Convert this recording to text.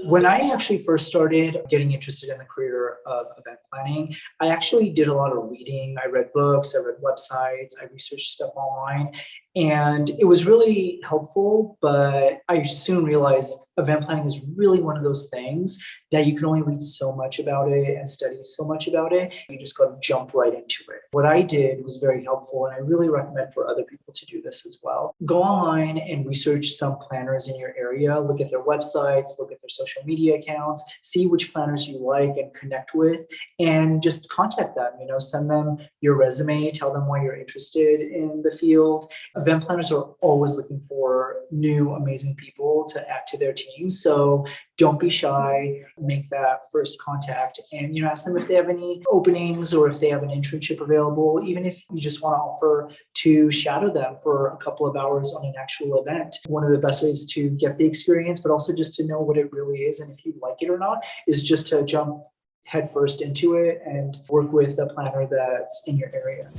When I actually first started getting interested in the career of event planning, I actually did a lot of reading. I read books, I read websites, I researched stuff online, and it was really helpful. But I soon realized event planning is really one of those things that you can only read so much about it and study so much about it. You just got to jump right into it. What I did was very helpful, and I really recommend for other people to do this as well. Go online and research some planners in your area, look at their websites, look at their social media accounts, see which planners you like and connect with, and just contact them. Send them your resume, tell them why you're interested in the field. Event planners are always looking for new, amazing people to add to their team. So don't be shy, make that first contact and ask them if they have any openings or if they have an internship available, even if you just want to offer to shadow them for a couple of hours on an actual event. One of the best ways to get the experience, but also just to know what it really is and if you like it or not, is just to jump headfirst into it and work with a planner that's in your area.